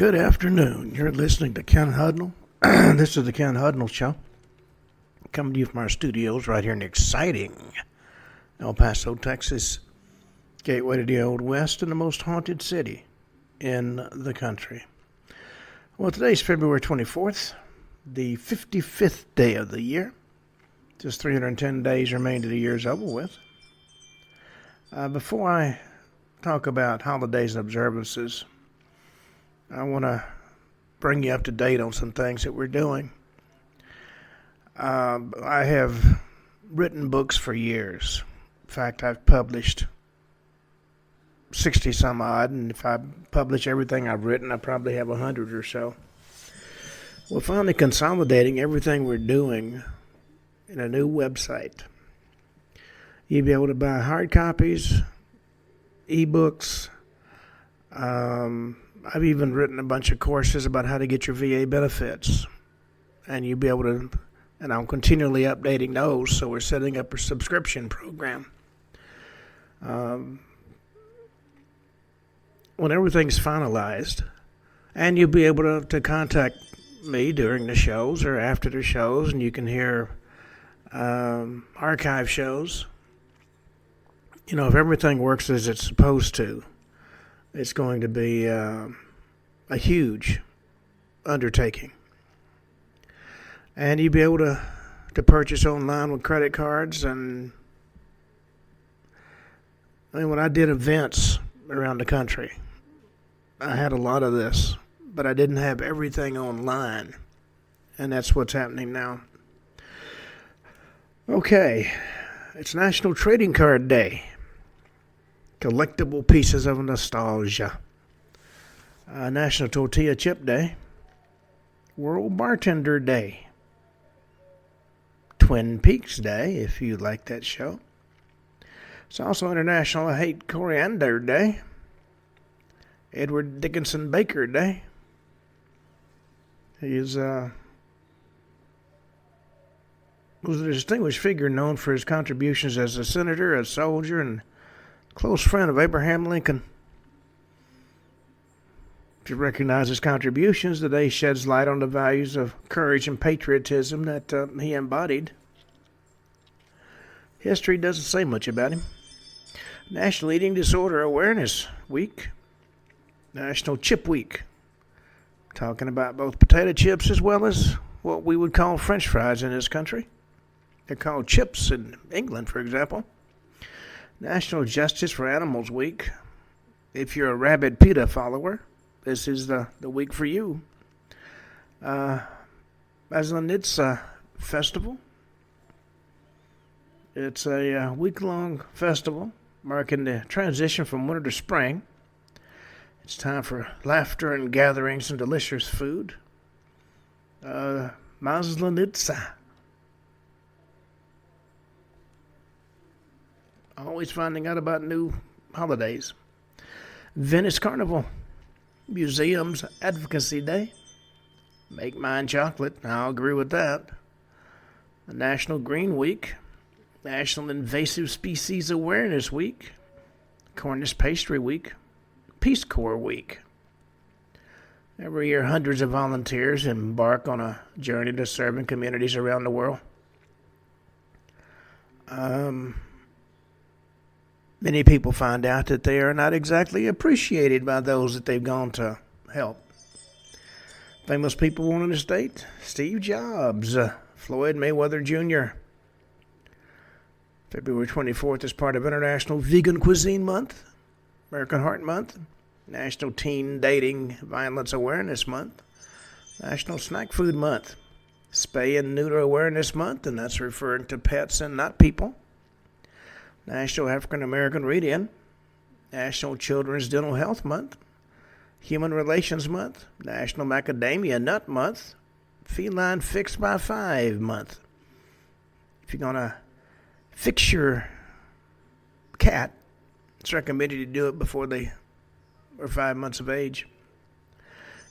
Good afternoon. You're listening to Ken Hudnall. This is the Ken Hudnall Show. Coming to you from our studios right here in exciting El Paso, Texas. Gateway to the Old West and the most haunted city in the country. Well, today's February 24th, the 55th day of the year. Just 310 days remain to the year's over with. Before I talk about holidays and observances, I want to bring you up to date on some things that we're doing. I have written books for years. In fact, I've published 60 some odd, and if I publish everything I've written, I probably have 100 or so. We're finally consolidating everything we're doing in a new website. You'll be able to buy hard copies, ebooks. I've even written a bunch of courses about how to get your VA benefits. And you'll be able to, and I'm continually updating those, so we're setting up a subscription program. When everything's finalized, and you'll be able to contact me during the shows or after the shows, and you can hear archive shows. You know, if everything works as it's supposed to, it's going to be a huge undertaking. And you'll be able to purchase online with credit cards. And I mean, when I did events around the country, I had a lot of this, but I didn't have everything online. And that's what's happening now. Okay, it's National Trading Card Day. Collectible pieces of nostalgia. National Tortilla Chip Day. World Bartender Day. Twin Peaks Day, if you like that show. It's also International I Hate Coriander Day. Edward Dickinson Baker Day. He was a distinguished figure known for his contributions as a senator, a soldier, and close friend of Abraham Lincoln. If you recognize his contributions, the day sheds light on the values of courage and patriotism that he embodied. History doesn't say much about him. National Eating Disorder Awareness Week. National Chip Week. Talking about both potato chips as well as what we would call French fries in this country. They're called chips in England, for example. National Justice for Animals Week. If you're a rabid PETA follower, this is the week for you. Maslenitsa Festival. It's a week-long festival marking the transition from winter to spring. It's time for laughter and gatherings and delicious food. Maslenitsa. Always finding out about new holidays. Venice Carnival. Museums Advocacy Day. Make mine chocolate. I'll agree with that. The National Green Week. National Invasive Species Awareness Week. Cornish Pastry Week. Peace Corps Week. Every year, hundreds of volunteers embark on a journey to serving communities around the world. Many people find out that they are not exactly appreciated by those that they've gone to help. Famous people born in the state: Steve Jobs, Floyd Mayweather Jr. February 24th is part of International Vegan Cuisine Month, American Heart Month, National Teen Dating Violence Awareness Month, National Snack Food Month, Spay and Neuter Awareness Month, and that's referring to pets and not people. National African American Read-In, National Children's Dental Health Month, Human Relations Month, National Macadamia Nut Month, Feline Fix by 5 Month. If you're going to fix your cat, it's recommended you do it before they are 5 months of age.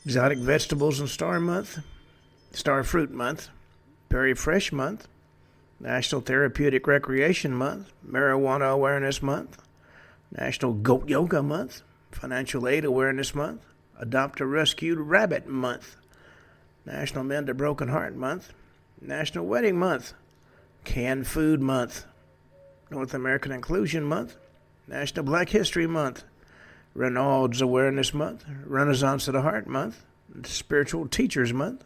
Exotic Vegetables and Star Month, Star Fruit Month, Berry Fresh Month, National Therapeutic Recreation Month, Marijuana Awareness Month, National Goat Yoga Month, Financial Aid Awareness Month, Adopt a Rescued Rabbit Month. National Mend a Broken Heart Month. National Wedding Month. Canned Food Month. North American Inclusion Month. National Black History Month. Renaud's Awareness Month. Renaissance of the Heart Month. Spiritual Teachers Month.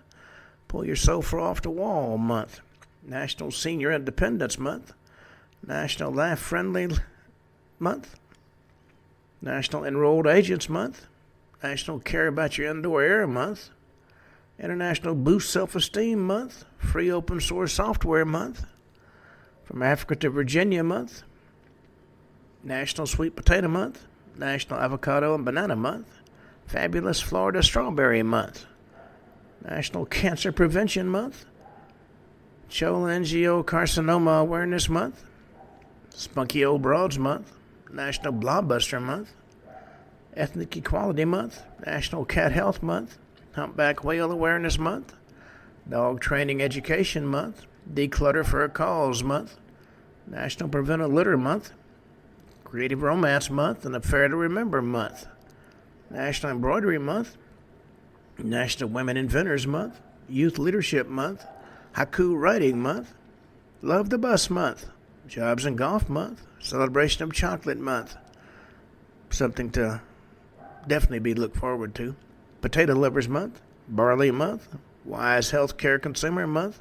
Pull Your Sofa Off the Wall Month. National Senior Independence Month. National Laugh Friendly Month. National Enrolled Agents Month. National Care About Your Indoor Air Month. International Boost Self-Esteem Month. Free Open Source Software Month. From Africa to Virginia Month. National Sweet Potato Month. National Avocado and Banana Month. Fabulous Florida Strawberry Month. National Cancer Prevention Month. Cholangiocarcinoma Awareness Month. Spunky Old Broads Month. National Blobbuster Month. Ethnic Equality Month. National Cat Health Month. Humpback Whale Awareness Month. Dog Training Education Month. Declutter for a Cause Month. National Prevent a Litter Month. Creative Romance Month and Affair to Remember Month. National Embroidery Month. National Women Inventors Month. Youth Leadership Month. Haiku Writing Month. Love the Bus Month. Jobs and Golf Month. Celebration of Chocolate Month. Something to definitely be looked forward to. Potato Lovers Month. Barley Month. Wise Healthcare Consumer Month.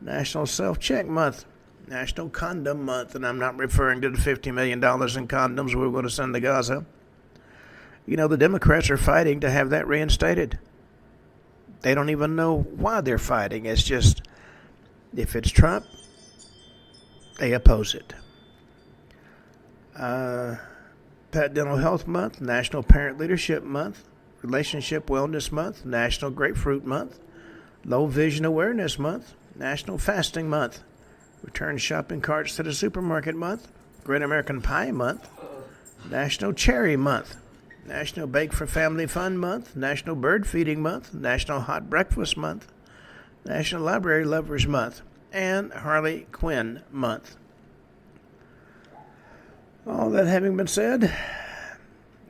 National Self-Check Month. National Condom Month, and I'm not referring to the $50 million in condoms we're going to send to Gaza. You know, the Democrats are fighting to have that reinstated. They don't even know why they're fighting. It's just, if it's Trump, they oppose it. Pet Dental Health Month, National Parent Leadership Month, Relationship Wellness Month, National Grapefruit Month, Low Vision Awareness Month, National Fasting Month, Return Shopping Carts to the Supermarket Month, Great American Pie Month, National Cherry Month, National Bake for Family Fun Month, National Bird Feeding Month, National Hot Breakfast Month, National Library Lovers Month, and Harley Quinn Month. All that having been said,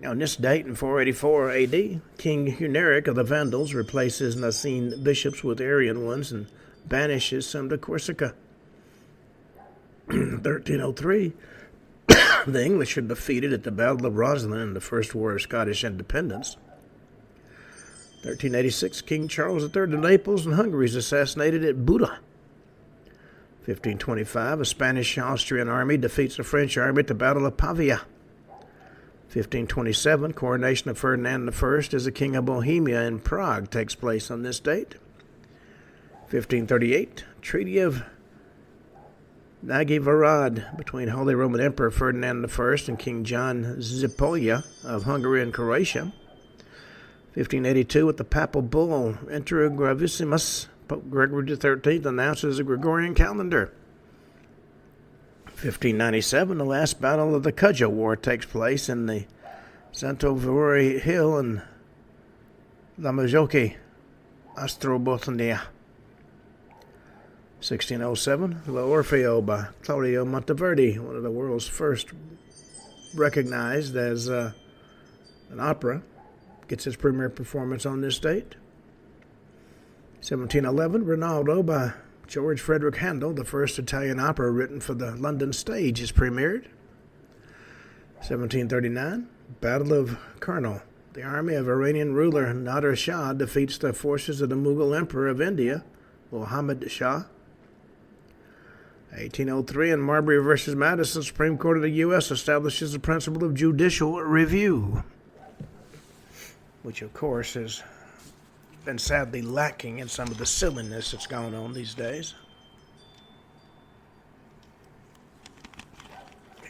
on this date in 484 AD, King Huneric of the Vandals replaces Nicene bishops with Arian ones and banishes some to Corsica. 1303, the English are defeated at the Battle of Roslin in the First War of Scottish Independence. 1386, King Charles III of Naples and Hungary is assassinated at Buda. 1525, a Spanish-Austrian army defeats a French army at the Battle of Pavia. 1527, coronation of Ferdinand I as the King of Bohemia in Prague takes place on this date. 1538, Treaty of Nagyvarad between Holy Roman Emperor Ferdinand I and King John Zipolya of Hungary and Croatia. 1582, with the papal bull Inter Gravissimus, Pope Gregory XIII announces the Gregorian calendar. 1597, the last battle of the Kudja War takes place in the Santovori Hill in Lamajoki, Ostrobothnia. 1607, L'Orfeo by Claudio Monteverdi, one of the world's first recognized as an opera, gets its premiere performance on this date. 1711, Rinaldo by George Frederick Handel, the first Italian opera written for the London stage, is premiered. 1739, Battle of Kurnool. The army of Iranian ruler Nader Shah defeats the forces of the Mughal Emperor of India, Muhammad Shah. 1803, in Marbury v. Madison, Supreme Court of the U.S. establishes the principle of judicial review, which, of course, has been sadly lacking in some of the silliness that's going on these days.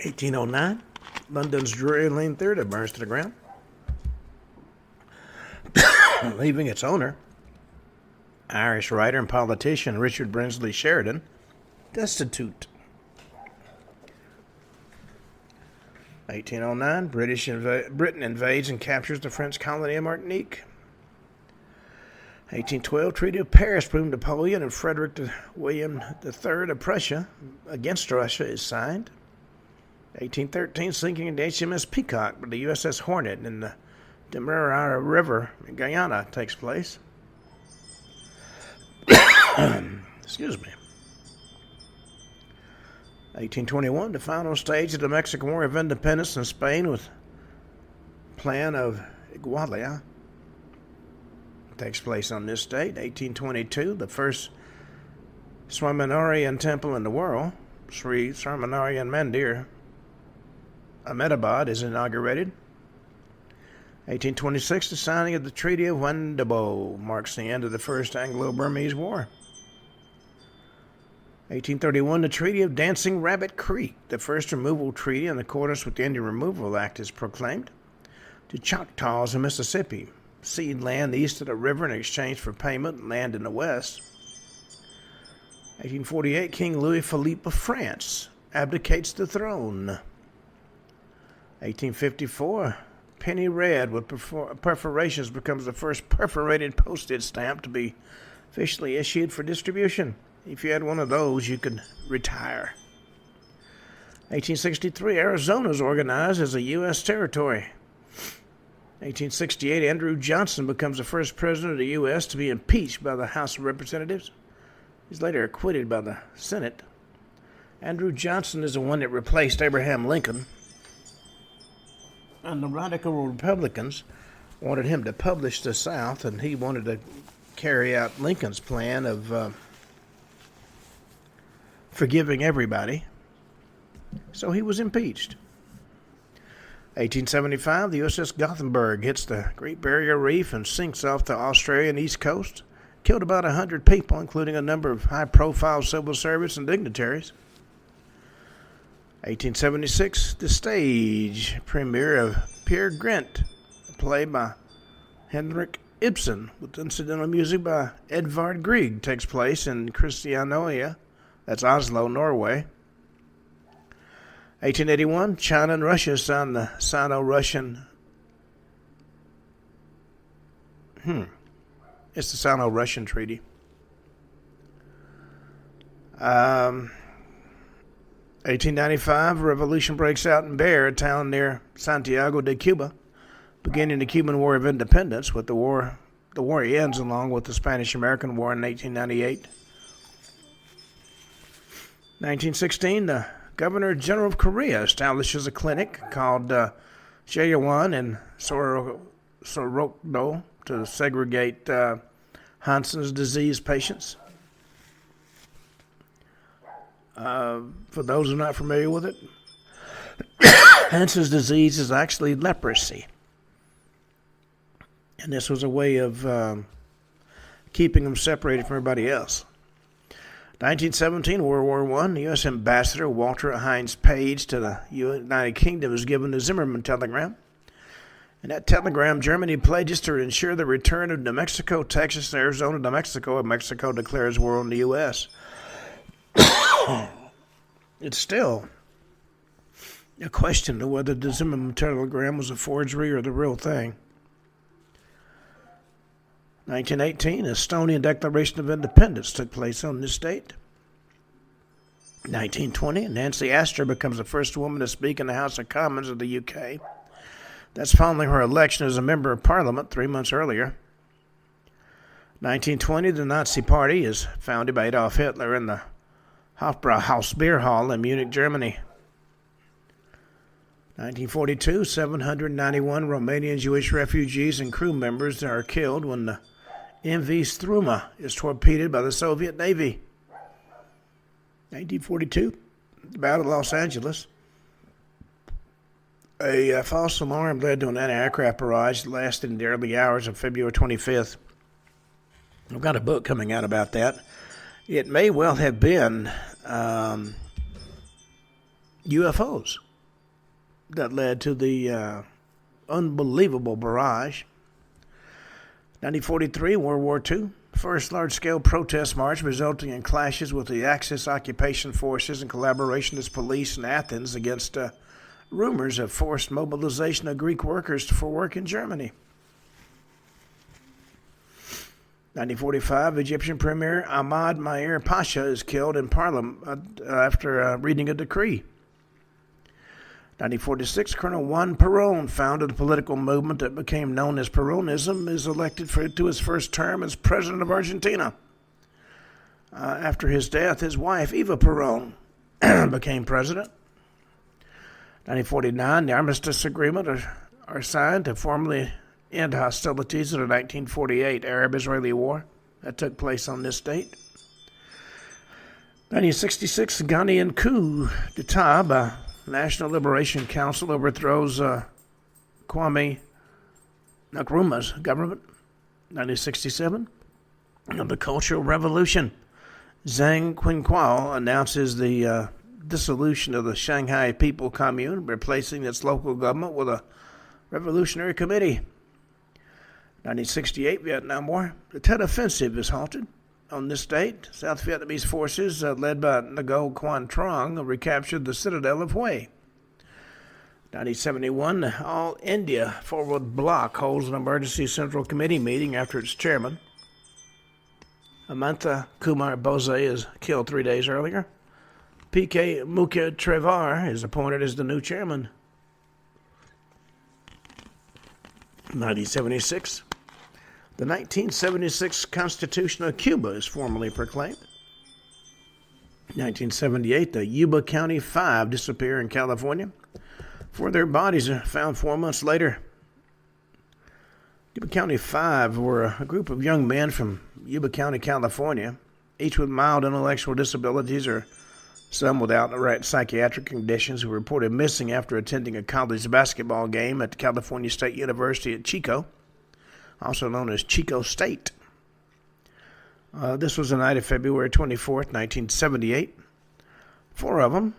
1809, London's Drury Lane Theatre burns to the ground, leaving its owner, Irish writer and politician Richard Brinsley Sheridan, destitute. 1809, Britain invades and captures the French colony of Martinique. 1812, Treaty of Paris between Napoleon and Frederick William III of Prussia against Russia is signed. 1813, sinking of the HMS Peacock with the USS Hornet in the Demerara River in Guyana takes place. Excuse me. 1821, the final stage of the Mexican War of Independence in Spain with Plan of Iguala takes place on this date. 1822, the first Swaminarayan temple in the world, Sri Swaminarayan Mandir, Ahmedabad, is inaugurated. 1826, the signing of the Treaty of Wendabo marks the end of the First Anglo-Burmese War. 1831, the Treaty of Dancing Rabbit Creek, the first removal treaty in accordance with the Indian Removal Act, is proclaimed. The Choctaws of Mississippi cede land east of the river in exchange for payment and land in the west. 1848, King Louis Philippe of France abdicates the throne. 1854, penny red with perforations becomes the first perforated postage stamp to be officially issued for distribution. If you had one of those, you could retire. 1863, Arizona is organized as a U.S. territory. 1868, Andrew Johnson becomes the first president of the U.S. to be impeached by the House of Representatives. He's later acquitted by the Senate. Andrew Johnson is the one that replaced Abraham Lincoln. And the radical Republicans wanted him to publish the South, and he wanted to carry out Lincoln's plan of forgiving everybody. So he was impeached. 1875, the USS Gothenburg hits the Great Barrier Reef and sinks off the Australian east coast. Killed about 100 people, including a number of high-profile civil servants and dignitaries. 1876, the stage premiere of Peer Gynt, a play by Henrik Ibsen, with incidental music by Edvard Grieg, takes place in Christiania. That's Oslo, Norway. 1881, China and Russia signed the Sino-Russian... It's the Sino-Russian Treaty. 1895, a revolution breaks out in Bear, a town near Santiago de Cuba, beginning the Cuban War of Independence. With the war ends along with the Spanish-American War in 1898. 1916, the Governor General of Korea establishes a clinic called Jaewan in Sorokdo to segregate Hansen's disease patients. For those who are not familiar with it, Hansen's disease is actually leprosy. And this was a way of keeping them separated from everybody else. 1917, World War I, the U.S. Ambassador Walter Hines Page to the United Kingdom is given the Zimmerman telegram. In that telegram, Germany pledges to ensure the return of New Mexico, Texas, and Arizona to Mexico, and Mexico declares war on the U.S. It's still a question of whether the Zimmerman telegram was a forgery or the real thing. 1918, Estonian Declaration of Independence took place on this date. 1920, Nancy Astor becomes the first woman to speak in the House of Commons of the UK. That's following her election as a member of Parliament 3 months earlier. 1920, the Nazi Party is founded by Adolf Hitler in the Hofbrauhaus Beer Hall in Munich, Germany. 1942, 791 Romanian Jewish refugees and crew members are killed when the MV Struma is torpedoed by the Soviet Navy. 1942, the Battle of Los Angeles. A false alarm led to an anti-aircraft barrage that lasted in the early hours of February 25th. I've got a book coming out about that. It may well have been UFOs that led to the unbelievable barrage. 1943, World War II. First large-scale protest march resulting in clashes with the Axis occupation forces and collaborationist police in Athens against rumors of forced mobilization of Greek workers for work in Germany. 1945, Egyptian Premier Ahmad Maher Pasha is killed in Parliament after reading a decree. 1946, Colonel Juan Perón, founder of the political movement that became known as Peronism, is elected to his first term as president of Argentina. After his death, his wife, Eva Perón, became president. 1949, the Armistice Agreement are signed to formally end hostilities in the 1948 Arab-Israeli War that took place on this date. 1966, Ghanaian coup d'etat by National Liberation Council overthrows Kwame Nkrumah's government. 1967, the Cultural Revolution. Zhang Qinghua announces the dissolution of the Shanghai People Commune, replacing its local government with a revolutionary committee. 1968, Vietnam War. The Tet Offensive is halted. On this date, South Vietnamese forces, led by Ngo Quan Trong, recaptured the citadel of Hue. 1971, the All India Forward Bloc holds an emergency Central Committee meeting after its chairman, Amantha Kumar Bose, is killed 3 days earlier. P.K. Mukha Trevar is appointed as the new chairman. 1976, the 1976 Constitution of Cuba is formally proclaimed. 1978, the Yuba County Five disappear in California. Four of their bodies are found 4 months later. Yuba County Five were a group of young men from Yuba County, California, each with mild intellectual disabilities or some without psychiatric conditions, who were reported missing after attending a college basketball game at California State University at Chico, also known as Chico State. This was the night of February 24th, 1978. Four of them,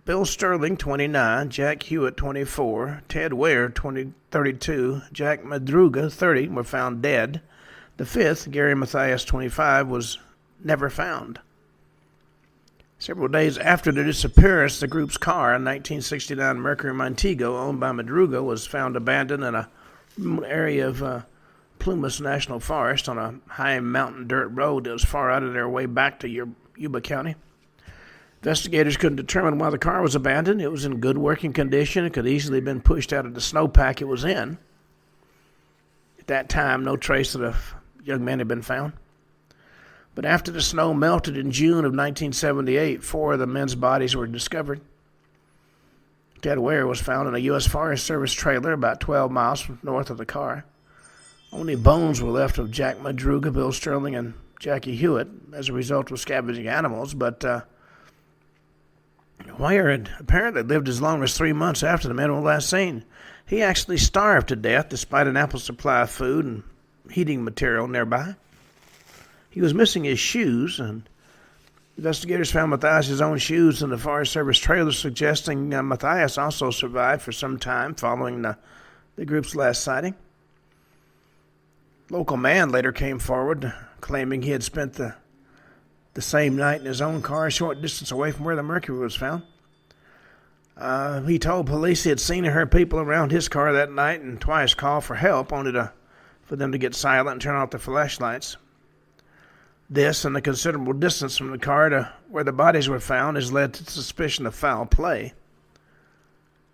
Bill Sterling, 29, Jack Hewitt, 24, Ted Ware, 32, Jack Madruga, 30, were found dead. The fifth, Gary Mathias, 25, was never found. Several days after the disappearance, the group's car, a 1969 Mercury Montego owned by Madruga, was found abandoned in a area of Plumas National Forest on a high mountain dirt road that was far out of their way back to Yuba County. Investigators couldn't determine why the car was abandoned. It was in good working condition. It could easily have been pushed out of the snowpack it was in. At that time, no trace of the young men had been found. But after the snow melted in June of 1978, 4 of the men's bodies were discovered. Ted Ware was found in a U.S. Forest Service trailer about 12 miles north of the car. Only bones were left of Jack Madruga, Bill Sterling, and Jackie Hewitt as a result of scavenging animals, but Ware had apparently lived as long as 3 months after the men were last seen. He actually starved to death despite an ample supply of food and heating material nearby. He was missing his shoes, and investigators found Mathias' own shoes in the Forest Service trailer, suggesting Mathias also survived for some time following the group's last sighting. Local man later came forward, claiming he had spent the same night in his own car a short distance away from where the Mercury was found. He told police he had seen and heard people around his car that night and twice called for help, only for them to get silent and turn off their flashlights. This, and the considerable distance from the car to where the bodies were found, has led to suspicion of foul play.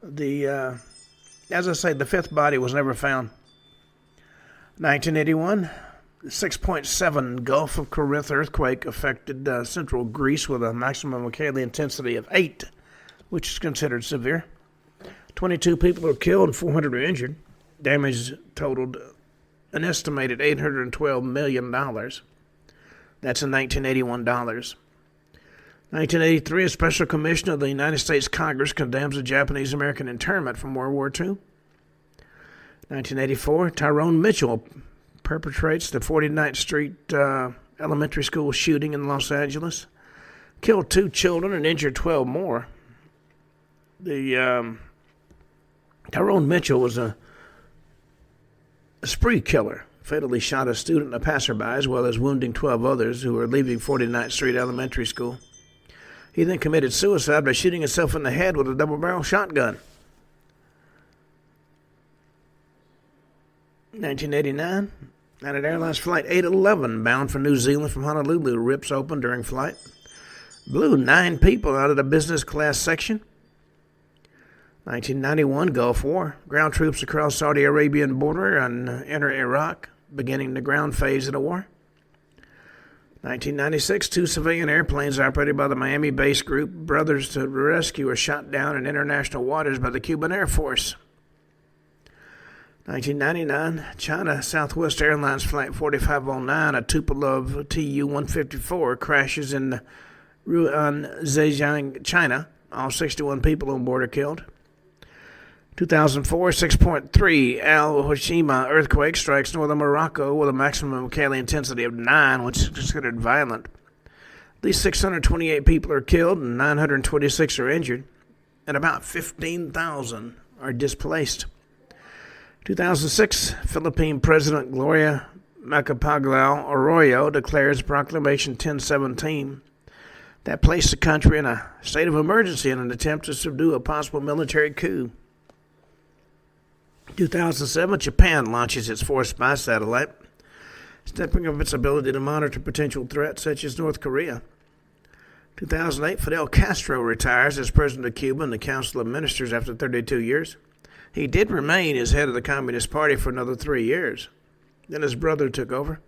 As I say, the fifth body was never found. 1981, the 6.7 Gulf of Corinth earthquake affected central Greece with a maximum locality intensity of 8, which is considered severe. 22 people were killed and 400 were injured. Damage totaled an estimated $812 million. That's in 1981 dollars. 1983, a special commission of the United States Congress condemns a Japanese-American internment from World War II. 1984, Tyrone Mitchell perpetrates the 49th Street elementary school shooting in Los Angeles. Killed 2 children and injured 12 more. Tyrone Mitchell was a spree killer. Fatally shot a student and a passerby, as well as wounding 12 others who were leaving 49th Street Elementary School. He then committed suicide by shooting himself in the head with a double-barrel shotgun. 1989, United Airlines Flight 811, bound for New Zealand from Honolulu, rips open during flight. Blew 9 people out of the business class section. 1991 Gulf War. Ground troops across Saudi Arabian border and enter Iraq, beginning the ground phase of the war. 1996, 2 civilian airplanes operated by the Miami-based group Brothers to Rescue were shot down in international waters by the Cuban Air Force. 1999, China Southwest Airlines Flight 4509, a Tupolev Tu-154, crashes in Ruan, Zhejiang, China. All 61 people on board are killed. 2004, 6.3 Al-Hoshima earthquake strikes northern Morocco with a maximum Richter intensity of 9, which is considered violent. At least 628 people are killed and 926 are injured, and about 15,000 are displaced. 2006, Philippine President Gloria Macapagal Arroyo declares Proclamation 1017 that placed the country in a state of emergency in an attempt to subdue a possible military coup. 2007, Japan launches its fourth spy satellite, stepping up its ability to monitor potential threats such as North Korea. 2008, Fidel Castro retires as president of Cuba and the Council of Ministers after 32 years. He did remain as head of the Communist Party for another 3 years. Then his brother took over.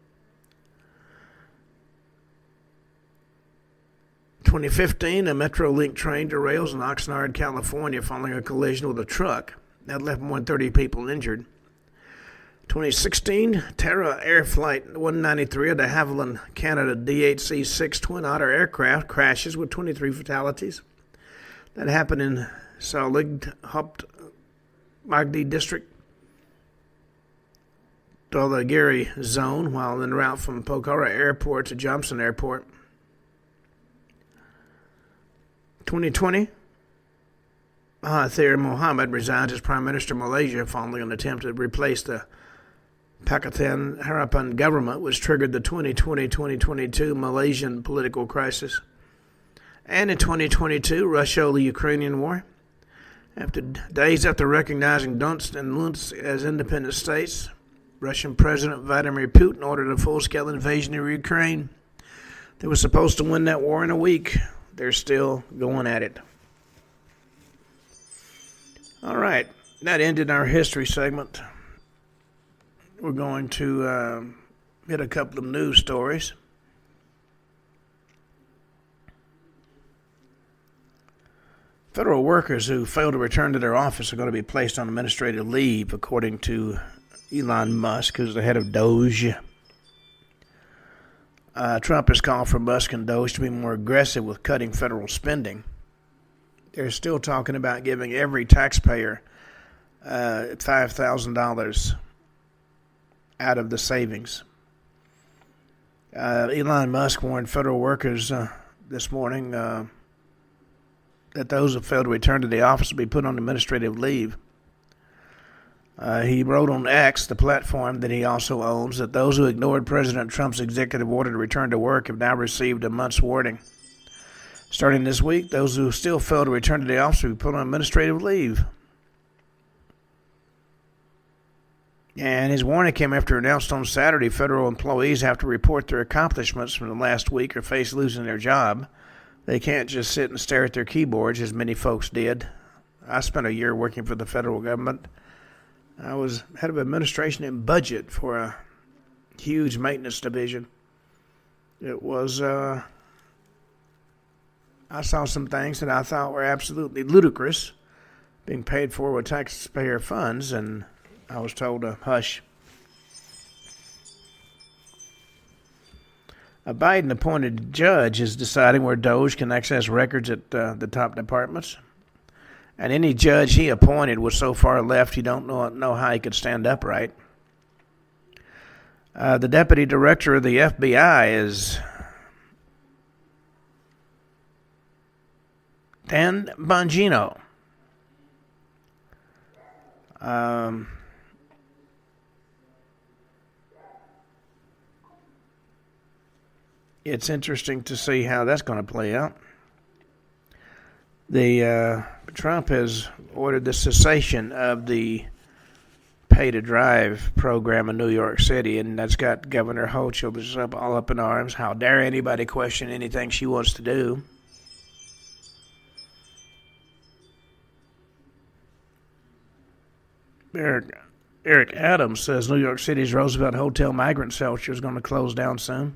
2015, a Metrolink train derails in Oxnard, California, following a collision with a truck. That left more than 30 people injured. 2016, Terra Air Flight 193 of de Havilland, Canada DHC-6 Twin Otter aircraft crashes with 23 fatalities. That happened in Salig Haupt Magdi district, Dholagiri zone, while en route from Pokhara Airport to Johnson Airport. 2020, Mahathir Mohamad resigns as Prime Minister of Malaysia following an attempt to replace the Pakatan Harapan government, which triggered the 2020-2022 Malaysian political crisis. And in 2022, Russia-Ukrainian war. Days after recognizing Donetsk and Luhansk as independent states, Russian President Vladimir Putin ordered a full-scale invasion of Ukraine. They were supposed to win that war in a week. They're still going at it. All right, that ended our history segment. We're going to hit a couple of news stories. Federal workers who fail to return to their office are going to be placed on administrative leave, according to Elon Musk, who's the head of Doge. Trump has called for Musk and Doge to be more aggressive with cutting federal spending. They're still talking about giving every taxpayer $5,000 out of the savings. Elon Musk warned federal workers this morning that those who fail to return to the office will be put on administrative leave. He wrote on X, the platform that he also owns, that those who ignored President Trump's executive order to return to work have now received a month's warning. Starting this week, those who still fail to return to the office will be put on administrative leave. And his warning came after announced on Saturday federal employees have to report their accomplishments from the last week or face losing their job. They can't just sit and stare at their keyboards, as many folks did. I spent a year working for the federal government. I was head of administration and budget for a huge maintenance division. It was, I saw some things that I thought were absolutely ludicrous, being paid for with taxpayer funds, and I was told to hush. A Biden-appointed judge is deciding where Doge can access records at the top departments. And any judge he appointed was so far left he don't know how he could stand upright. The deputy director of the FBI is Dan Bongino. It's interesting to see how that's going to play out. Trump has ordered the cessation of the pay-to-drive program in New York City, and that's got Governor Hochul all up in arms. How dare anybody question anything she wants to do? Eric Eric Adams says New York City's Roosevelt Hotel migrant shelter is going to close down soon.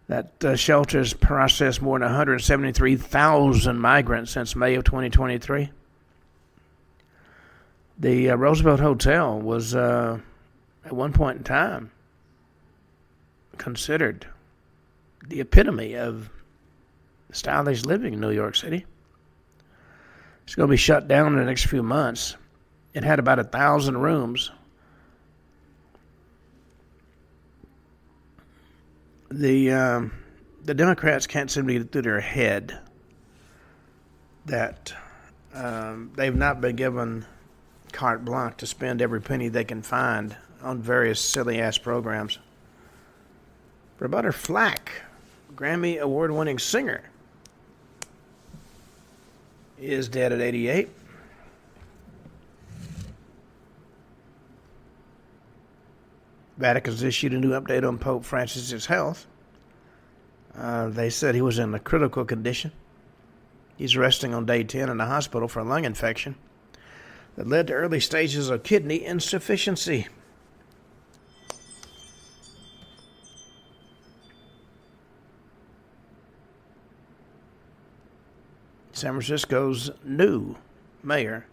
That shelter has processed more than 173,000 migrants since May of 2023. The Roosevelt Hotel was, at one point in time, considered the epitome of stylish living in New York City. It's going to be shut down in the next few months. It had about 1,000 rooms. The Democrats can't seem to get it through their head that they've not been given carte blanche to spend every penny they can find on various silly-ass programs. Roberta Flack, Grammy Award-winning singer, is dead at 88. Vatican's issued a new update on Pope Francis's health. They said he was in a critical condition. He's resting on day 10 in the hospital for a lung infection that led to early stages of kidney insufficiency. San Francisco's new mayor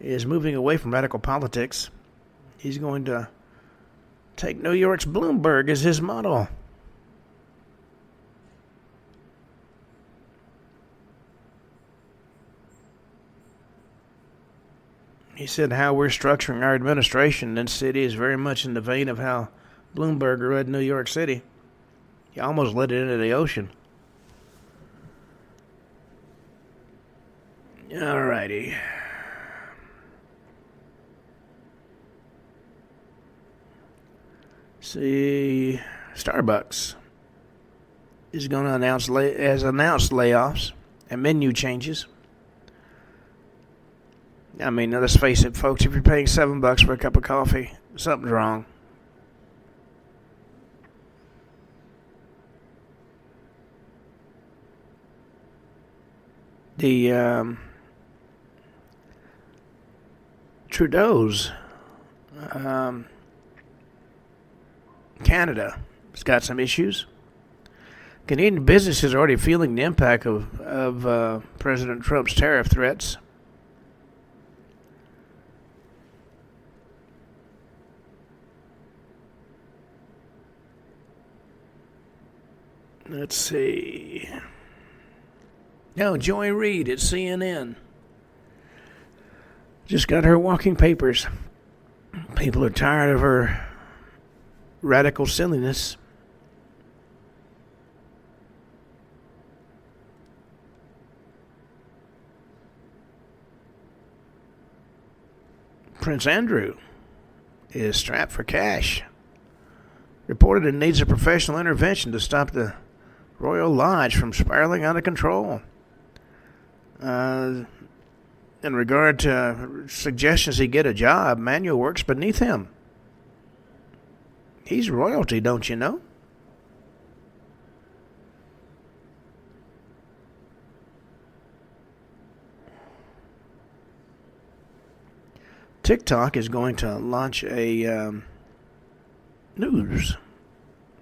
is moving away from radical politics. He's going to take New York's Bloomberg as his model. He said how we're structuring our administration in the city is very much in the vein of how Bloomberg led New York City. He almost led it into the ocean. All righty. See, Starbucks is going to announced layoffs and menu changes. I mean, let's face it, folks, if you're paying $7 for a cup of coffee, something's wrong. The Trudeau's Canada has got some issues. Canadian businesses are already feeling the impact of President Trump's tariff threats. Let's see. No, Joy Reid at CNN just got her walking papers. People are tired of her radical silliness. Prince Andrew is strapped for cash. Reported it needs a professional intervention to stop the Royal Lodge from spiraling out of control. In regard to suggestions he get a job, Manuel works beneath him. He's royalty, don't you know? TikTok is going to launch a news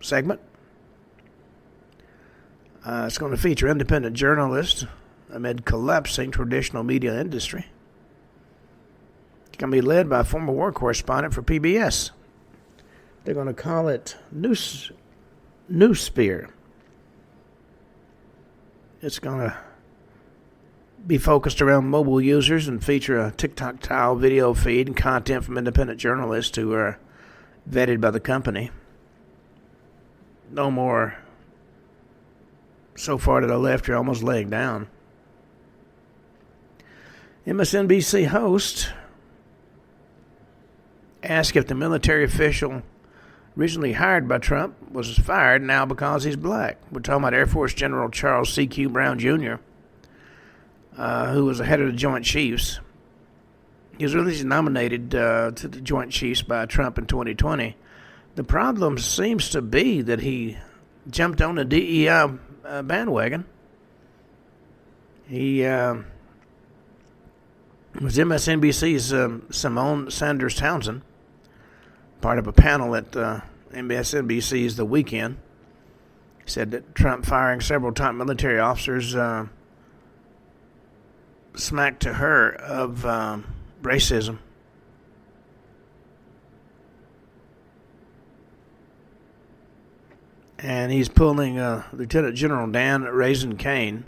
segment. It's going to feature independent journalists amid collapsing traditional media industry. It's going to be led by a former war correspondent for PBS. They're going to call it Newsphere. It's going to be focused around mobile users and feature a TikTok-style video feed and content from independent journalists who are vetted by the company. No more so far to the left, you're almost laying down. MSNBC host asked if the military official originally hired by Trump was fired now because he's black. We're talking about Air Force General Charles C.Q. Brown Jr., who was the head of the Joint Chiefs. He was really nominated to the Joint Chiefs by Trump in 2020. The problem seems to be that he jumped on the DEI bandwagon. He It was MSNBC's Simone Sanders Townsend, part of a panel at MSNBC's The Weekend, said that Trump firing several top military officers smacked to her of racism. And he's pulling Lieutenant General Dan Raisin Kane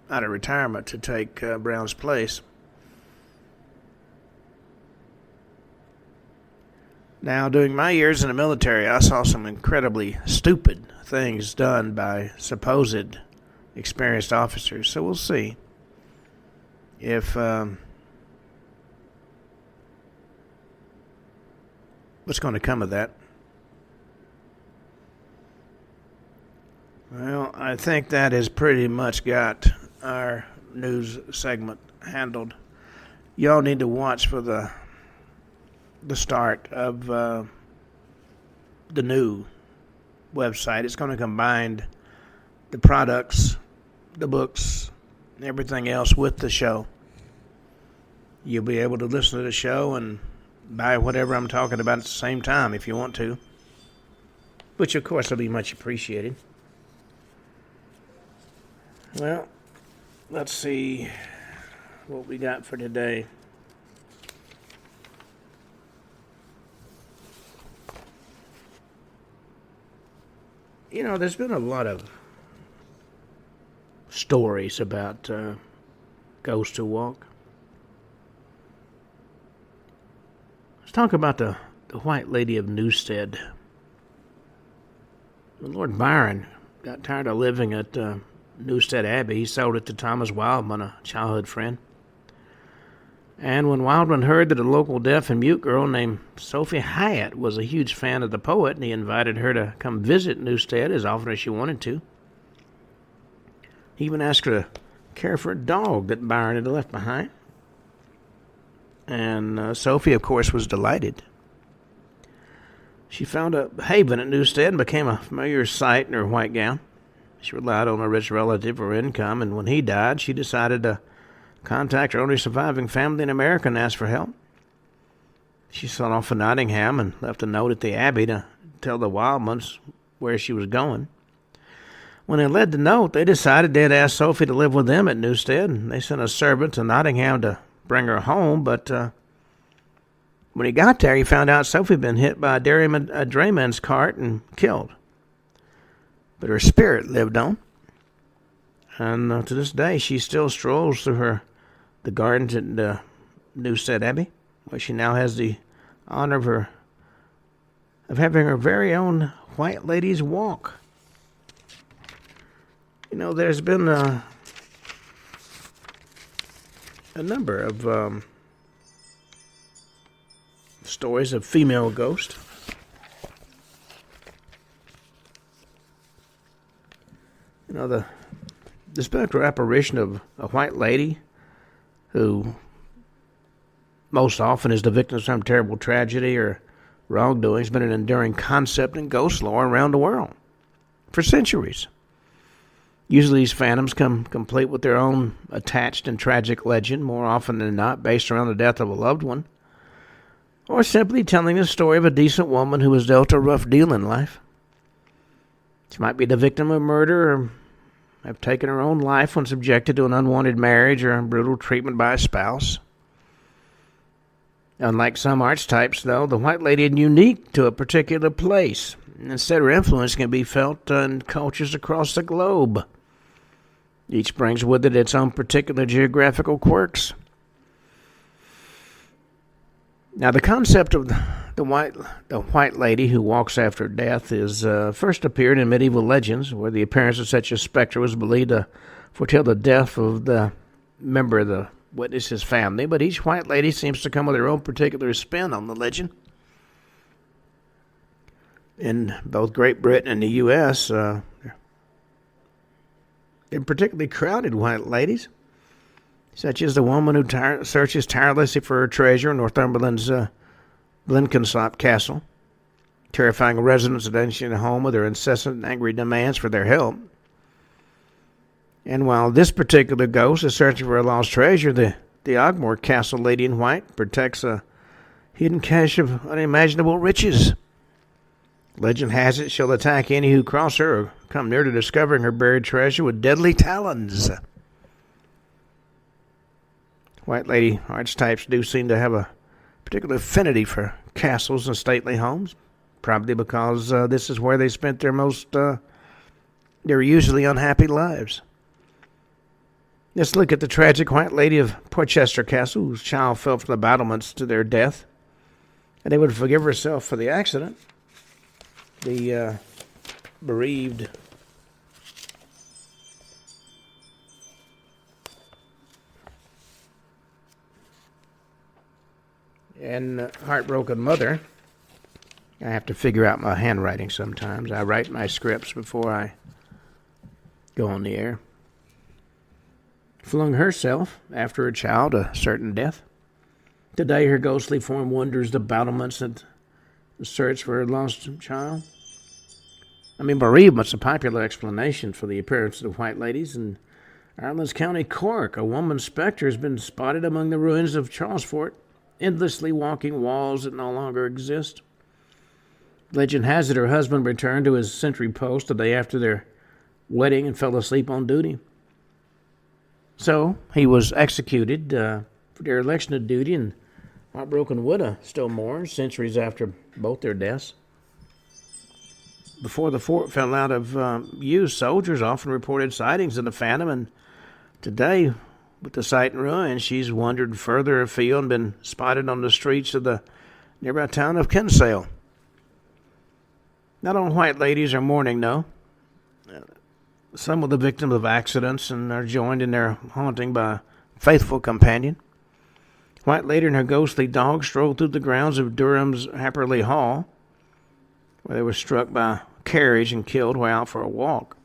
out of retirement to take Brown's place. Now, during my years in the military, I saw some incredibly stupid things done by supposed experienced officers. So we'll see if what's going to come of that. Well, I think that has pretty much got our news segment handled. Y'all need to watch for the start of the new website. It's going to combine the products, the books, and everything else with the show. You'll be able to listen to the show and buy whatever I'm talking about at the same time if you want to, which of course will be much appreciated. Well, let's see what we got for today. You know, there's been a lot of stories about ghosts who walk. Let's talk about the White Lady of Newstead. When Lord Byron got tired of living at Newstead Abbey, he sold it to Thomas Wildman, a childhood friend. And when Wildman heard that a local deaf and mute girl named Sophie Hyatt was a huge fan of the poet, and he invited her to come visit Newstead as often as she wanted to. He even asked her to care for a dog that Byron had left behind. And Sophie, of course, was delighted. She found a haven at Newstead and became a familiar sight in her white gown. She relied on a rich relative for income, and when he died, she decided to contact her only surviving family in America and ask for help. She set off for Nottingham and left a note at the Abbey to tell the Wildmans where she was going. When they read the note, they decided they'd ask Sophie to live with them at Newstead, and they sent a servant to Nottingham to bring her home, but when he got there, he found out Sophie had been hit by a drayman's cart and killed. But her spirit lived on. And to this day, she still strolls through the gardens at Newstead Abbey, where she now has the honor of having her very own White Ladies Walk. You know, there's been a number of stories of female ghosts. You know, the spectral apparition of a white lady who most often is the victim of some terrible tragedy or wrongdoing has been an enduring concept in ghost lore around the world for centuries. Usually these phantoms come complete with their own attached and tragic legend, more often than not based around the death of a loved one, or simply telling the story of a decent woman who was dealt a rough deal in life. She might be the victim of murder or have taken her own life when subjected to an unwanted marriage or brutal treatment by a spouse. Unlike some archetypes, though, the White Lady is unique to a particular place. Instead, her influence can be felt in cultures across the globe. Each brings with it its own particular geographical quirks. Now, the concept of the white lady who walks after death is first appeared in medieval legends, where the appearance of such a specter was believed to foretell the death of the member of the witness's family. But each white lady seems to come with her own particular spin on the legend. In both Great Britain and the U.S., they're particularly crowded white ladies, such as the woman who searches tirelessly for her treasure in Northumberland's Blenkinsop Castle, terrifying residents of the ancient home with her incessant and angry demands for their help. And while this particular ghost is searching for a lost treasure, the the Ogmore Castle lady in white protects a hidden cache of unimaginable riches. Legend has it she'll attack any who cross her or come near to discovering her buried treasure with deadly talons. White lady archetypes do seem to have a particular affinity for castles and stately homes, probably because this is where they spent their usually unhappy lives. Let's look at the tragic White Lady of Portchester Castle, whose child fell from the battlements to their death, and they would forgive herself for the accident. The bereaved and heartbroken mother. I have to figure out my handwriting sometimes. I write my scripts before I go on the air. Flung herself after her child a certain death. Today her ghostly form wanders the battlements in search for her lost child. Bereavement's a popular explanation for the appearance of the White Ladies. In Ireland's County Cork, a woman's spectre has been spotted among the ruins of Charlesfort, endlessly walking walls that no longer exist. Legend has it her husband returned to his sentry post the day after their wedding and fell asleep on duty. So he was executed for dereliction of duty, and heartbroken widow still mourns centuries after both their deaths. Before the fort fell out of use, soldiers often reported sightings of the phantom, and today, with the site in ruin, she's wandered further afield and been spotted on the streets of the nearby town of Kinsale. Not all White Ladies are mourning, no. Some of the victims of accidents and are joined in their haunting by a faithful companion. White Lady and her ghostly dog strolled through the grounds of Durham's Happerley Hall, where they were struck by a carriage and killed while out for a walk.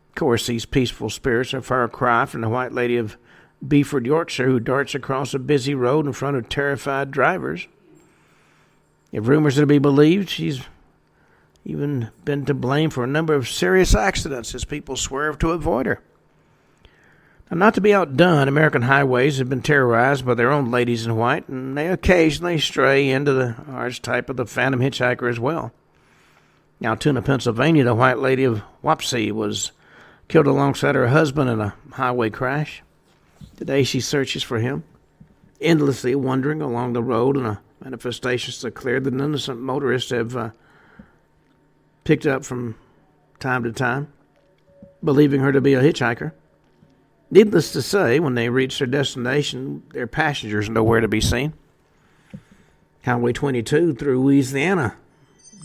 Of course, these peaceful spirits are far cry from the White Lady of Beeford, Yorkshire, who darts across a busy road in front of terrified drivers. If rumors are to be believed, she's even been to blame for a number of serious accidents as people swerve to avoid her. Now, not to be outdone, American highways have been terrorized by their own ladies in white, and they occasionally stray into the archetype of the phantom hitchhiker as well. Now, Altoona, Pennsylvania, the White Lady of Wapsie was killed alongside her husband in a highway crash. Today she searches for him, endlessly wandering along the road in a manifestation so clear that innocent motorists have picked up from time to time, believing her to be a hitchhiker. Needless to say, when they reach their destination, their passengers are nowhere to be seen. Highway 22 through Louisiana.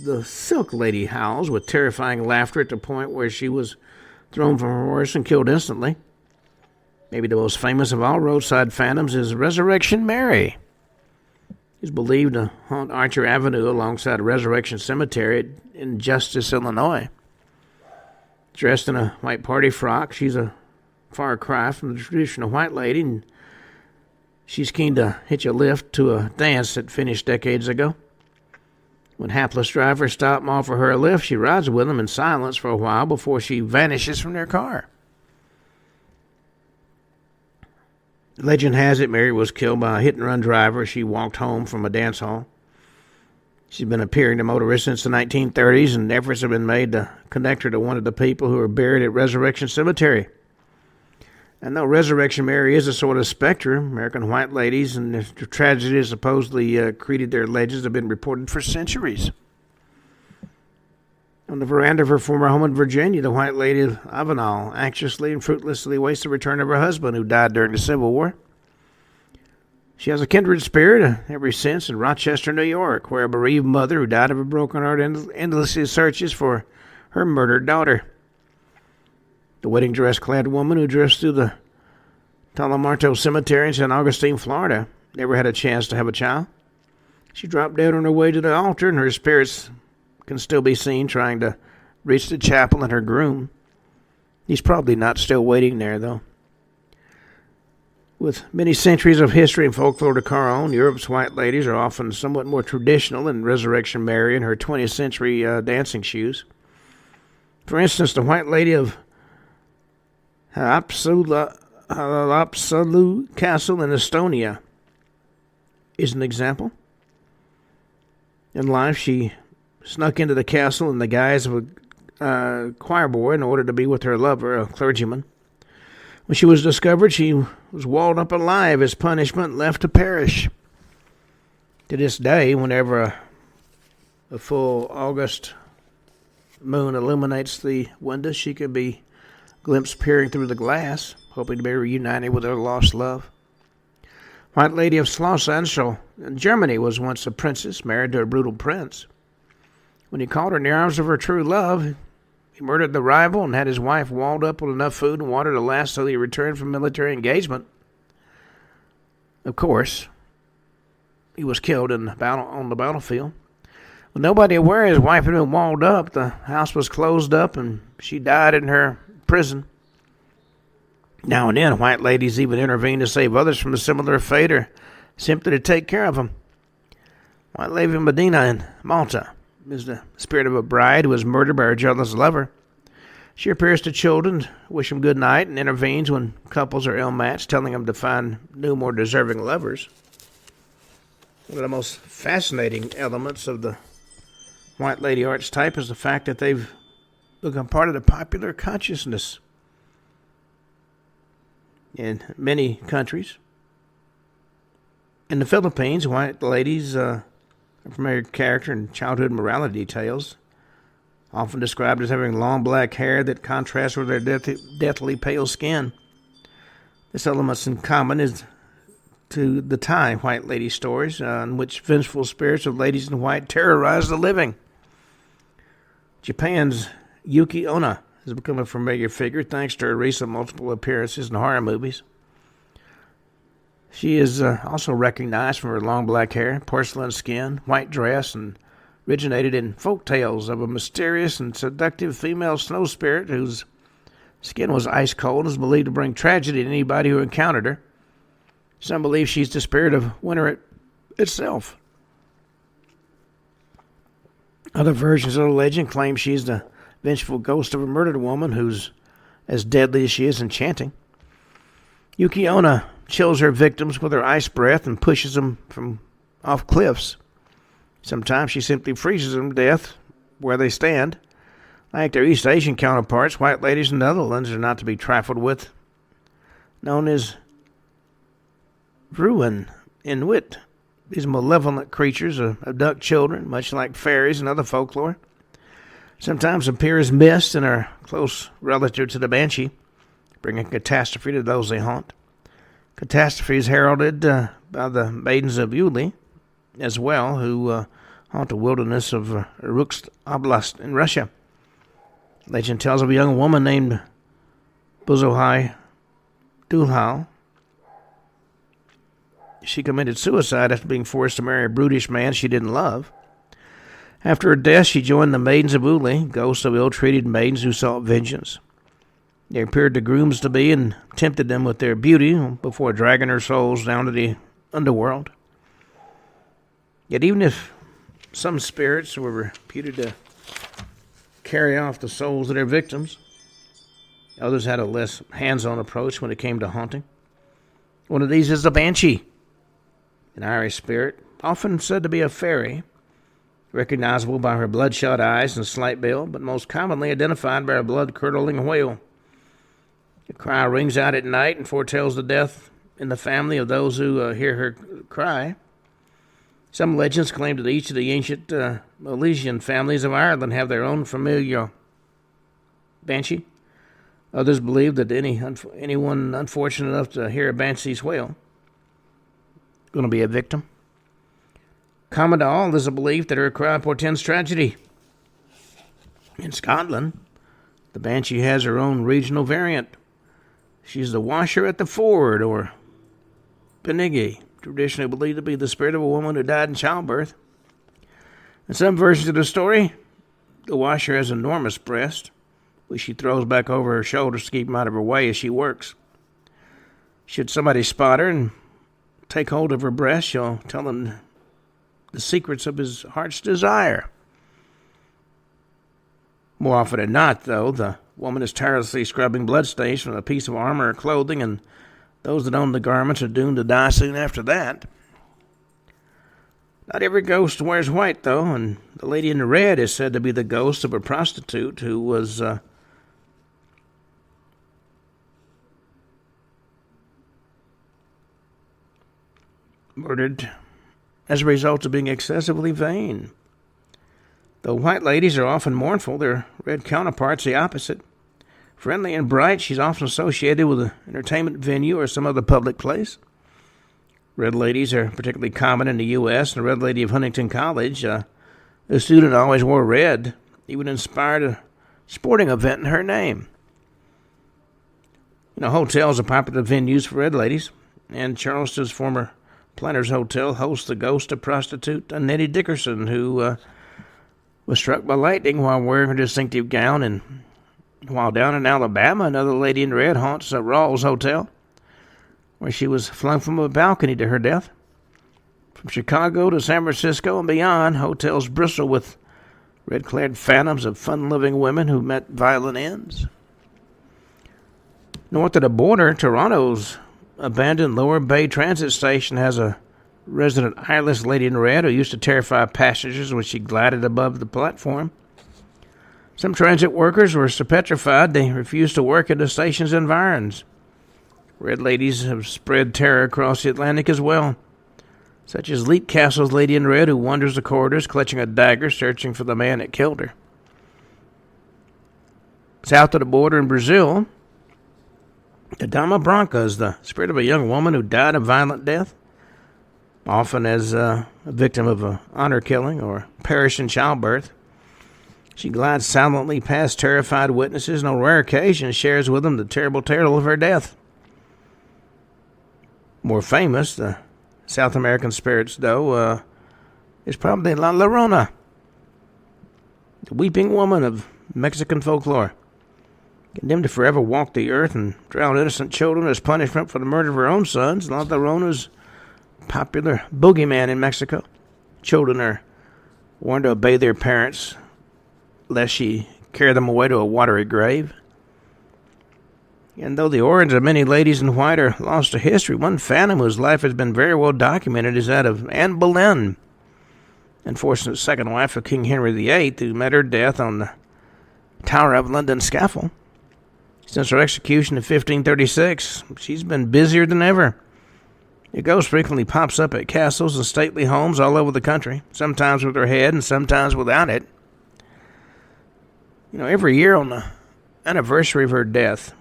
The Silk Lady howls with terrifying laughter at the point where she was thrown from her horse and killed instantly. Maybe the most famous of all roadside phantoms is Resurrection Mary. She's believed to haunt Archer Avenue alongside Resurrection Cemetery in Justice, Illinois. Dressed in a white party frock, she's a far cry from the traditional White Lady, and she's keen to hitch a lift to a dance that finished decades ago. When hapless drivers stop and offer her a lift, she rides with them in silence for a while before she vanishes from their car. Legend has it Mary was killed by a hit-and-run driver as she walked home from a dance hall. She's been appearing to motorists since the 1930s, and efforts have been made to connect her to one of the people who are buried at Resurrection Cemetery. And though Resurrection Mary is a sort of specter, American White Ladies and the tragedies supposedly created their legends have been reported for centuries. On the veranda of her former home in Virginia, the White Lady of Avenel anxiously and fruitlessly waits the return of her husband, who died during the Civil War. She has a kindred spirit ever since in Rochester, New York, where a bereaved mother who died of a broken heart endlessly searches for her murdered daughter. The wedding dress-clad woman who drifts through the Talamarto Cemetery in St. Augustine, Florida, never had a chance to have a child. She dropped dead on her way to the altar, and her spirits can still be seen trying to reach the chapel and her groom. He's probably not still waiting there, though. With many centuries of history and folklore to our own, Europe's White Ladies are often somewhat more traditional than Resurrection Mary in her 20th century dancing shoes. For instance, the White Lady of Hapsula Lapsalu Castle in Estonia is an example. In life, she snuck into the castle in the guise of a choir boy in order to be with her lover, a clergyman. When she was discovered, she was walled up alive as punishment, left to perish. To this day, whenever a full August moon illuminates the window, she can be glimpsed peering through the glass, hoping to be reunited with her lost love. White Lady of Schloss Anschel in Germany was once a princess married to a brutal prince. When he caught her in the arms of her true love, he murdered the rival and had his wife walled up with enough food and water to last till he returned from military engagement. Of course, he was killed on the battlefield. With nobody aware his wife had been walled up, the house was closed up and she died in her prison. Now and then, white ladies even intervene to save others from a similar fate or simply to take care of them. White Lady Medina in Malta is the spirit of a bride who was murdered by her jealous lover. She appears to children, wish them good night, and intervenes when couples are ill-matched, telling them to find new, more deserving lovers. One of the most fascinating elements of the White Lady archetype is the fact that they've become part of the popular consciousness in many countries. In the Philippines, white ladies are a familiar character in childhood morality tales, often described as having long black hair that contrasts with their deathly pale skin. This element's in common is to the Thai white lady stories, in which vengeful spirits of ladies in white terrorize the living. Japan's Yuki Onna has become a familiar figure thanks to her recent multiple appearances in horror movies. She is also recognized for her long black hair, porcelain skin, white dress, and originated in folk tales of a mysterious and seductive female snow spirit whose skin was ice cold and is believed to bring tragedy to anybody who encountered her. Some believe she's the spirit of winter itself. Other versions of the legend claim she's the vengeful ghost of a murdered woman who's as deadly as she is enchanting. Yuki Onna chills her victims with her ice breath and pushes them from off cliffs. Sometimes she simply freezes them to death where they stand. Like their East Asian counterparts, white ladies in the Netherlands are not to be trifled with. Known as Vrouwen in Wit, these malevolent creatures abduct children, much like fairies and other folklore. Sometimes appear as mist and are close relative to the banshee, bringing catastrophe to those they haunt. Catastrophe is heralded by the maidens of Uli as well, who haunt the wilderness of Irkutsk Oblast in Russia. Legend tells of a young woman named Buzohai Dulhal. She committed suicide after being forced to marry a brutish man she didn't love. After her death, she joined the maidens of Uli, ghosts of ill-treated maidens who sought vengeance. They appeared to grooms-to-be and tempted them with their beauty before dragging their souls down to the underworld. Yet even if some spirits were reputed to carry off the souls of their victims, others had a less hands-on approach when it came to haunting. One of these is the banshee, an Irish spirit, often said to be a fairy, recognizable by her bloodshot eyes and slight bill, but most commonly identified by her blood-curdling wail. The cry rings out at night and foretells the death in the family of those who hear her cry. Some legends claim that each of the ancient Milesian families of Ireland have their own familiar banshee. Others believe that anyone unfortunate enough to hear a banshee's wail is going to be a victim. Common to all is a belief that her cry portends tragedy. In Scotland, the banshee has her own regional variant. She's the washer at the ford, or Benigi, traditionally believed to be the spirit of a woman who died in childbirth. In some versions of the story, the washer has enormous breasts, which she throws back over her shoulders to keep them out of her way as she works. Should somebody spot her and take hold of her breast, she'll tell them the secrets of his heart's desire. More often than not, though, the Woman is tirelessly scrubbing bloodstains from a piece of armor or clothing, and those that own the garments are doomed to die soon after that. Not every ghost wears white, though, and the lady in the red is said to be the ghost of a prostitute who was murdered as a result of being excessively vain. Though white ladies are often mournful, their red counterparts the opposite. Friendly and bright, she's often associated with an entertainment venue or some other public place. Red ladies are particularly common in the U.S., and the Red Lady of Huntington College, a student always wore red, even inspired a sporting event in her name. Hotels are popular venues for red ladies, and Charleston's former Planters Hotel hosts the ghost of prostitute Nettie Dickerson, who was struck by lightning while wearing her distinctive gown. And while down in Alabama, another lady in red haunts Rawls Hotel, where she was flung from a balcony to her death. From Chicago to San Francisco and beyond, hotels bristle with red-clad phantoms of fun-loving women who met violent ends. North of the border, Toronto's abandoned Lower Bay Transit Station has a resident eyeless lady in red who used to terrify passengers when she glided above the platform. Some transit workers were so petrified they refused to work in the station's environs. Red ladies have spread terror across the Atlantic as well, such as Leap Castle's lady in red who wanders the corridors clutching a dagger searching for the man that killed her. South of the border in Brazil, the Dama Branca is the spirit of a young woman who died a violent death, often as a victim of an honor killing or perished in childbirth. She glides silently past terrified witnesses and on rare occasions shares with them the terrible tale of her death. More famous, the South American spirits, though, is probably La Llorona, the weeping woman of Mexican folklore. Condemned to forever walk the earth and drown innocent children as punishment for the murder of her own sons, La Llorona's popular boogeyman in Mexico. Children are warned to obey their parents lest she carry them away to a watery grave. And though the origins of many ladies in white are lost to history, one phantom whose life has been very well documented is that of Anne Boleyn, unfortunate second wife of King Henry VIII, who met her death on the Tower of London scaffold. Since her execution in 1536, she's been busier than ever. The ghost frequently pops up at castles and stately homes all over the country, sometimes with her head and sometimes without it. Every year on the anniversary of her death,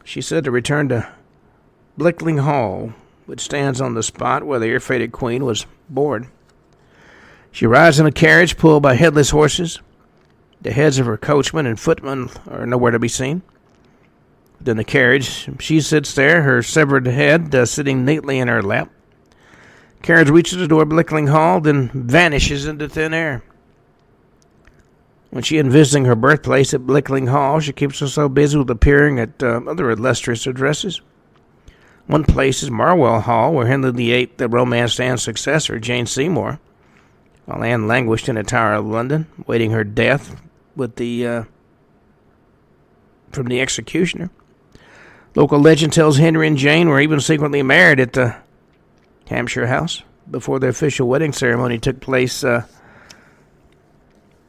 she's said to return to Blickling Hall, which stands on the spot where the ill-fated queen was born. She rides in a carriage pulled by headless horses. The heads of her coachman and footmen are nowhere to be seen. Within the carriage, she sits there, her severed head sitting neatly in her lap. Carriage reaches the door of Blickling Hall, then vanishes into thin air. When she is visiting her birthplace at Blickling Hall, she keeps herself busy with appearing at other illustrious addresses. One place is Marwell Hall, where Henry VIII romanced Anne's successor, Jane Seymour, while Anne languished in the Tower of London, waiting her death with from the executioner. Local legend tells Henry and Jane were even secretly married at the Hampshire house before the official wedding ceremony took place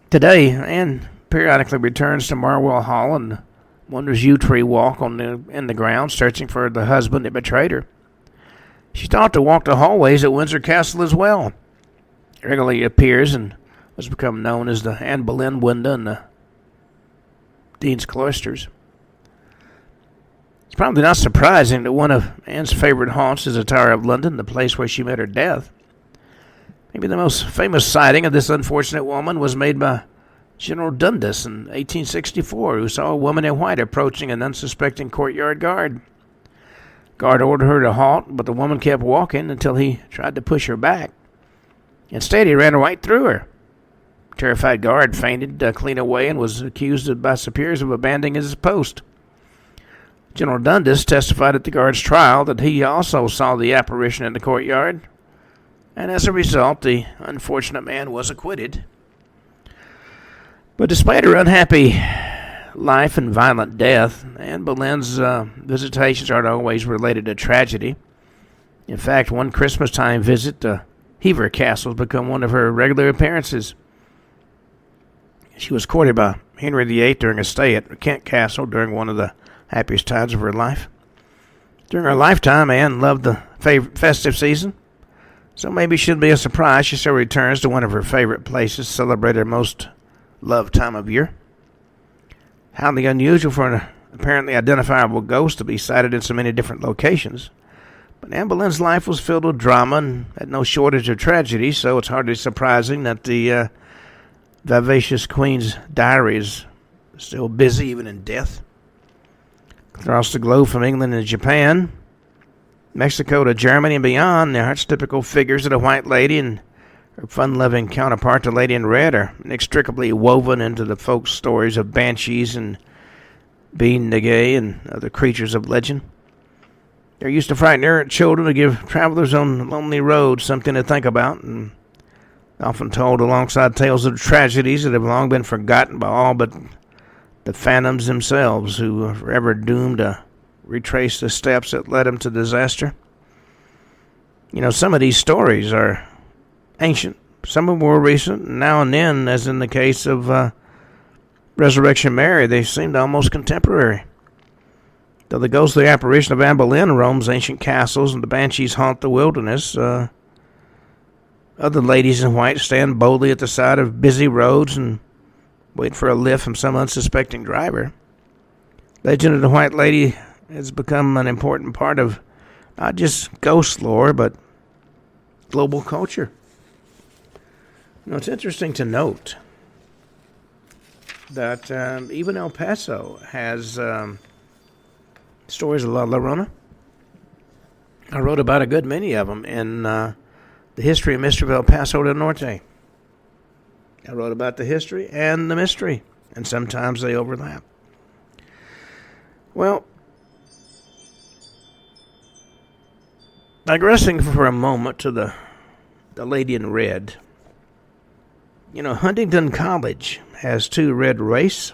today. Anne periodically returns to Marwell Hall and wanders yew tree walk in the grounds, searching for the husband that betrayed her. She's thought to walk the hallways at Windsor Castle as well. Regularly appears and has become known as the Anne Boleyn window in the Dean's Cloisters. It's probably not surprising that one of Anne's favorite haunts is the Tower of London, the place where she met her death. Maybe the most famous sighting of this unfortunate woman was made by General Dundas in 1864, who saw a woman in white approaching an unsuspecting courtyard guard. Guard ordered her to halt, but the woman kept walking until he tried to push her back. Instead, he ran right through her. Terrified guard fainted clean away and was accused by superiors of abandoning his post. General Dundas testified at the guard's trial that he also saw the apparition in the courtyard, and as a result, the unfortunate man was acquitted. But despite her unhappy life and violent death, Anne Boleyn's visitations aren't always related to tragedy. In fact, one Christmas time visit to Hever Castle has become one of her regular appearances. She was courted by Henry VIII during a stay at Kent Castle during one of the happiest times of her life. During her lifetime, Anne loved the festive season, so maybe it shouldn't be a surprise she still returns to one of her favorite places, celebrated her most loved time of year. Highly unusual for an apparently identifiable ghost to be sighted in so many different locations. But Anne Boleyn's life was filled with drama and had no shortage of tragedy, so it's hardly surprising that the vivacious Queen's diary is still busy even in death. Across the globe from England and Japan, Mexico to Germany and beyond, the archetypical figures of the White Lady and her fun-loving counterpart, the Lady in Red, are inextricably woven into the folk stories of banshees and Bean Nagay and other creatures of legend. They're used to frighten errant children to give travelers on lonely roads something to think about, and often told alongside tales of tragedies that have long been forgotten by all but the phantoms themselves, who are forever doomed to retrace the steps that led them to disaster. You know, some of these stories are ancient, some of them more recent, and now and then, as in the case of Resurrection Mary, they seem almost contemporary. Though the ghostly apparition of Anne Boleyn roams ancient castles and the banshees haunt the wilderness, other ladies in white stand boldly at the side of busy roads and wait for a lift from some unsuspecting driver. Legend of the White Lady has become an important part of not just ghost lore, but global culture. You know, it's interesting to note that even El Paso has stories of La Llorona. I wrote about a good many of them in The History and Mystery of El Paso del Norte. I wrote about the history and the mystery, and sometimes they overlap. Well, digressing for a moment to the Lady in Red. You know, Huntingdon College has two red wraiths.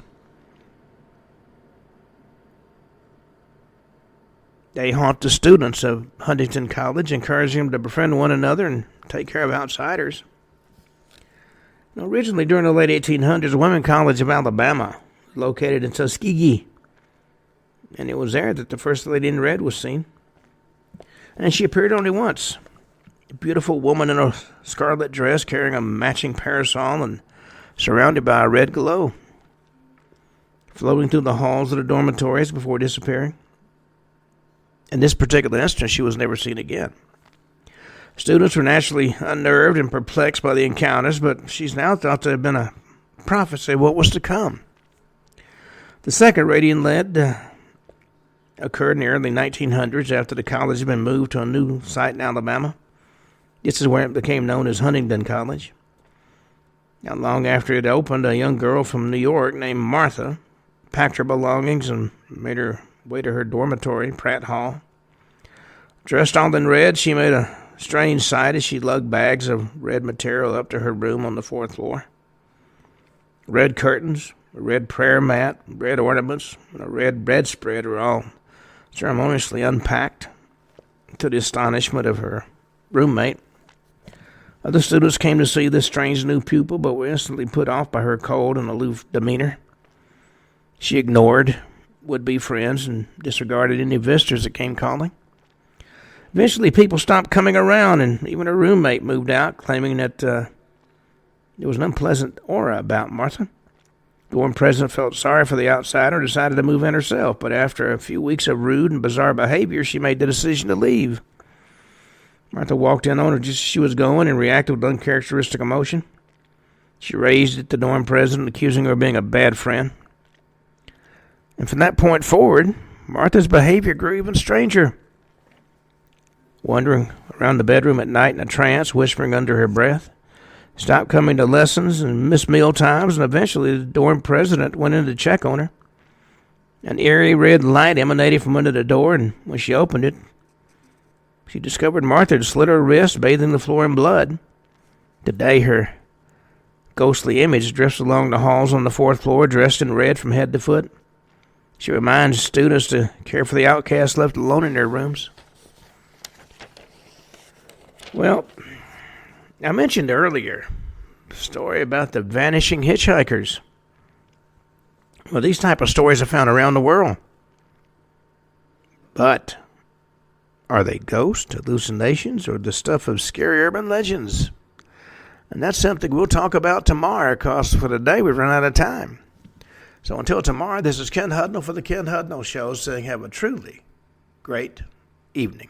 They haunt the students of Huntingdon College, encouraging them to befriend one another and take care of outsiders. Now, originally, during the late 1800s, the Women's College of Alabama was located in Tuskegee, and it was there that the First Lady in Red was seen. And she appeared only once. A beautiful woman in a scarlet dress carrying a matching parasol and surrounded by a red glow, floating through the halls of the dormitories before disappearing. In this particular instance, she was never seen again. Students were naturally unnerved and perplexed by the encounters, but she's now thought to have been a prophecy of what was to come. The second radiant lead occurred in the early 1900s after the college had been moved to a new site in Alabama. This is where it became known as Huntingdon College. Not long after it opened, a young girl from New York named Martha packed her belongings and made her way to her dormitory, Pratt Hall. Dressed all in red, she made a strange sight as she lugged bags of red material up to her room on the fourth floor. Red curtains, a red prayer mat, red ornaments, and a red bedspread were all ceremoniously unpacked, to the astonishment of her roommate. Other students came to see this strange new pupil, but were instantly put off by her cold and aloof demeanor. She ignored would-be friends and disregarded any visitors that came calling. Eventually, people stopped coming around, and even her roommate moved out, claiming that there was an unpleasant aura about Martha. The dorm president felt sorry for the outsider and decided to move in herself, but after a few weeks of rude and bizarre behavior, she made the decision to leave. Martha walked in on her just as she was going and reacted with uncharacteristic emotion. She raised at the dorm president, accusing her of being a bad friend. And from that point forward, Martha's behavior grew even stranger. Wandering around the bedroom at night in a trance, whispering under her breath, stopped coming to lessons and missed meal times, and eventually the dorm president went in to check on her. An eerie red light emanated from under the door, and when she opened it, she discovered Martha had slit her wrist, bathing the floor in blood. Today, her ghostly image drifts along the halls on the fourth floor, dressed in red from head to foot. She reminds students to care for the outcasts left alone in their rooms. Well, I mentioned earlier the story about the vanishing hitchhikers. Well, these type of stories are found around the world. But are they ghosts, hallucinations, or the stuff of scary urban legends? And that's something we'll talk about tomorrow, because for today we've run out of time. So until tomorrow, this is Ken Hudnall for the Ken Hudnall Show, saying have a truly great evening.